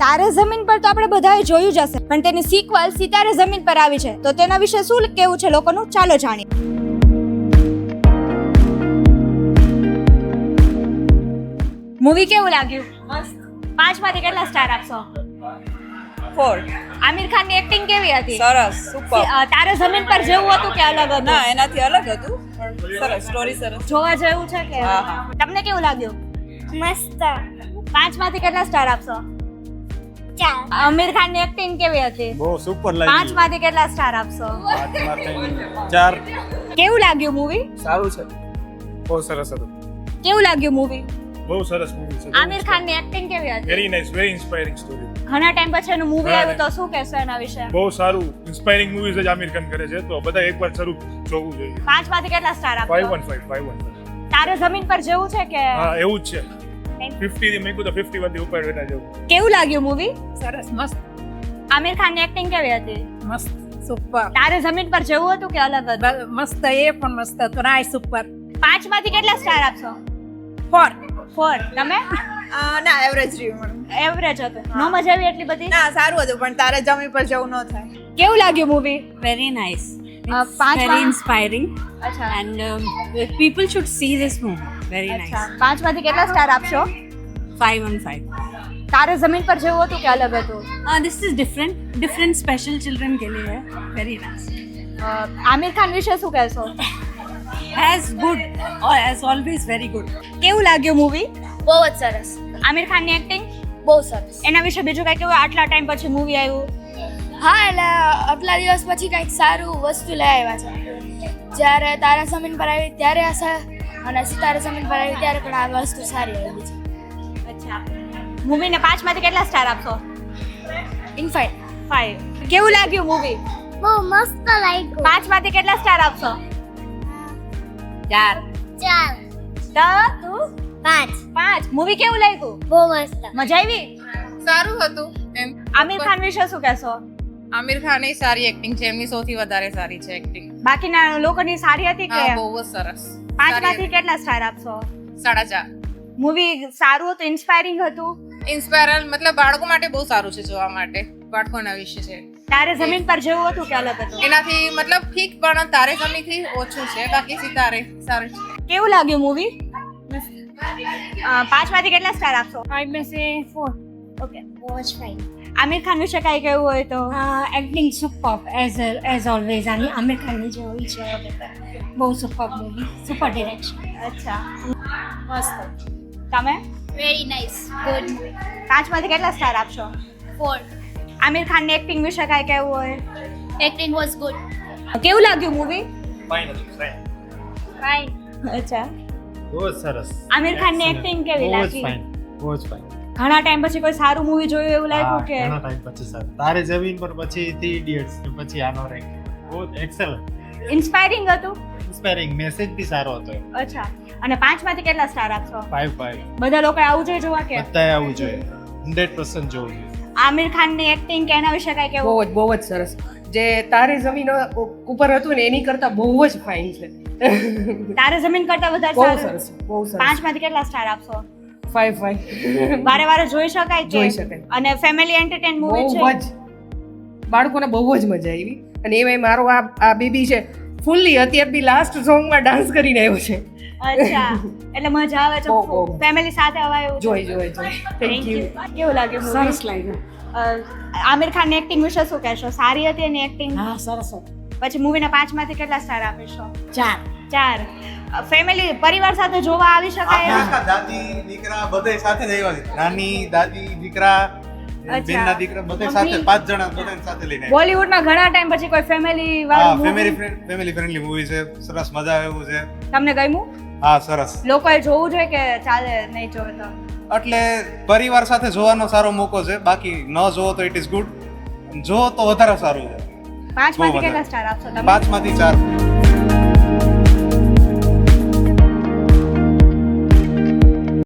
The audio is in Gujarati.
તારે જમીન પર તો આપણે બધાએ જોયું જ હશે, પણ તેની સિક્વલ સિતારે જમીન પર આવી છે, તો તેના વિશે શું કહેવું છે લોકોનું, ચાલો જાણીએ. મૂવી કેવું લાગ્યું? મસ્ત. 5 માંથી કેટલા સ્ટાર આપશો? 4. આમિર ખાનની એક્ટિંગ કેવી હતી? સરસ, સુપર. તારે જમીન પર જેવું હતું કે અલગ હતું? ના, એનાથી અલગ હતું, પણ સરસ, સ્ટોરી સરસ. જોવા જેવું છે કે? હા, હા. તમને કેવું લાગ્યું? મસ્ત. 5 માંથી કેટલા સ્ટાર આપશો? 4. આમિર ખાનની એક્ટિંગ કેવી હતી? બહુ સુપર 5 લાગી. માંથી કેટલા સ્ટાર આપશો? 5 માંથી 4. કેવું લાગ્યું મૂવી? સારું છે, બહુ સરસ હતું, કેવું લાગ્યું મૂવી? બહુ સરસ મૂવી છે. આમિર ખાનની એક્ટિંગ કેવી હતી? Very nice, very inspiring story. ઘણા ટાઈમ પછી એનું મૂવી ઘણા આવ્યું તો શું કહેશો એના વિશે? બહુ સારું ઇન્સ્પાયરિંગ મૂવીઝ જ આમિર ખાન કરે છે, તો બધા એકવાર જરૂર જોવું જોઈએ. 5 માંથી કેટલા સ્ટાર આપશો? 515. તારે જમીન પર જેવું છે કે? હા, એવું જ છે. 50 થી મેં કીધું 51 થી ઉપર વેના જેવું. કેવું લાગ્યું મૂવી? સરસ, મસ્ત, આમિર ખાનની એક્ટિંગ કેવી હતી? મસ્ત, સુપર. તારે જમીન પર જેવું હતું કે અલગ હતું? મસ્ત, એ પણ મસ્ત હતું. ના, સુપર. 5 માંથી કેટલા સ્ટાર આપશો? 4. તમે? ના, એવરેજ રહ્યું. એવરેજ હતું, નો મજા આવી એટલી બધી? ના, સારું હતું, પણ તારે જમી પર જવું ન થાય. કેવું લાગ્યું movie? Very nice. It's 5 very inspiring, અચ્છા and people should see this movie. Very nice. અચ્છા 5 માંથી કેટલા સ્ટાર આપશો? 5 on 5. તારે જમીન પર જેવું હતું કે અલગ હતું? This is different special children के लिए है. Very nice. આમિર ખાન વિશે શું કહેશો? As good, or as always very good. કેવું લાગ્યું મૂવી? બહુ જ સરસ. આમિર ખાનની એક્ટિંગ બહુ સરસ. એના વિશે બીજું કઈ કેવું? આટલા ટાઈમ પછી મૂવી આવ્યું, હા, એટલે આટલા દિવસ પછી કંઈક સારું વસ્તુ લઈ આવ્યા છે. જ્યારે તારા જમીન પર આવી ત્યારે અને સિતારે જમીન પર આવી ત્યારે પણ આ વસ્તુ સારી આવી છે. અચ્છા મૂવીને 5 માંથી કેટલા સ્ટાર આપશો? ઇનફાઇટ. 5. કેવું લાગ્યું મૂવી? બહુ મસ્ત લાગ્યું. 5 માંથી કેટલા સ્ટાર આપશો? 4. 4. તો તું? 5. 5. મૂવી કેવું લાગ્યું? બહુ મસ્ત. મજા આવી? સારું હતું એમ. આમિર ખાન વિશે શું કહેશો? આમિર ખાનની સારી એક્ટિંગ છે, એમની સૌથી વધારે સારી છે એક્ટિંગ. બાકીના લોકોની સારી હતી કે? હા, બહુ જ સરસ. 5 માંથી કેટલા સ્ટાર આપશો? 4.5. મૂવી સારું હતું, ઇન્સ્પાયરિંગ હતું? ઇન્સ્પાયરલ મતલબ બાળકો માટે બહુ સારું છે જોવા માટે, બાળકોના વિશે છે. તારે જમીન પર જેવું હતું કે અલગ હતું? એનાથી મતલબ ઠીક, પણ તારે જમીનથી ઓછું છે, બાકી સિતારે સારું છે. કેવું લાગ્યું મૂવી? 5 માંથી કેટલા સ્ટાર આપશો? 5 में से 4. ઓકે. બહુ જ ફાઇન. આમિર ખાન વિશે કઈ કહેવું હોય તો? Acting super as always. આની આમિર ખાનની જે હોય છે બહુ સુપર મૂવી, સુપર ડિરેક્શન. અચ્છા મસ્ત. તમે? Very nice. ગુડ. 5 માંથી કેટલા સ્ટાર આપશો? 4. આમિર ખાનની એક્ટિંગ વિશે કઈ કહેવું હોય? Acting was good. કેવું લાગ્યું મૂવી? ફાઇન હતું, ફાઇન. અચ્છા બહુ જ સરસ. આમિર ખાનની એક્ટિંગ કેવી લાગી? બહુ જ ફાઇન. ઘણા ટાઈમ પછી કોઈ સારું મૂવી જોયું એવું લાગ્યું કે? ઘણા ટાઈમ પછી સારું. તારે જમીન પર પછી 3 ઇડિયટ્સ ને પછી આનો રેન્ક બહુ એક્સેલન્ટ, ઇન્સ્પાયરિંગ હતું? ઇન્સ્પાયરિંગ, મેસેજ બી સારો હતો. અચ્છા અને 5 માંથી કેટલા સ્ટાર આપશો? 5 બધા લોકો આવું જોઈએ જોવા કે? બધાએ આવવું જોઈએ, 100% જોવું જોઈએ. આમિર ખાનની એક્ટિંગ કે એના વિશે કઈ કેવું? બહુ જ સરસ. જે તારે જમીન ઉપર હતું ને એની કરતા બહુ જ ફાઇન છે. તારે જમીન કરતા વધારે બહુ સારું? સરસ, બહુ સરસ. 5 માંથી કેટલા સ્ટાર આપશો? 5. વારે વારે જોઈ શકાય કે? જોઈ શકાય. અને ફેમિલી એન્ટરટેન મૂવી બહુ છે? જ બાળકોને બહુ જ મજા આવી. અને એમાં મારો આ બેબી છે ફૂલ્લી અત્યાર બી લાસ્ટ સોંગમાં ડાન્સ કરીને આવ્યો છે. અચ્છા એટલે મજા આવે છે, બહુ. ફેમિલી સાથે અવાયું? જોઈ થેન્ક યુ. કેવું લાગ્યું મૂવી? સરસ લાગ્યું. આમિર ખાનની એક્ટિંગ વિશે શું કહેશો? સારી હતી એની એક્ટિંગ? હા, સરસ હતું. પછી મૂવીના 5 માંથી કેટલા સ્ટાર આપીશો? 4. 4. ફેમિલી પરિવાર સાથે જોવા આવી શકાય? આખા દાદી દીકરા બધે સાથે જ આવ્યા છે. નાની દાદી દીકરા બેનના દીકરા બધે સાથે, 5 જણા બધાને સાથે લઈને આવ્યા. બોલિવૂડમાં ઘણા ટાઈમ પછી કોઈ ફેમિલી હા, વાળું ફેમિલી movie ફ્રેન્ડલી મૂવી છે, સરસ, મજા આવે એવું છે. તમને ગમ્યું? હા, સરસ. લોકોએ જોવું જોઈએ કે ચાલે નહીં જોવે તો? એટલે પરિવાર સાથે જોવાનો સારો મોકો છે, બાકી ન જોવો તો ઇટ ઇઝ ગુડ, જો તો વધારે સારું છે. 5 માંથી બહુ કેટલા વધારે. સ્ટાર આપશો તમે? 5 માંથી 4.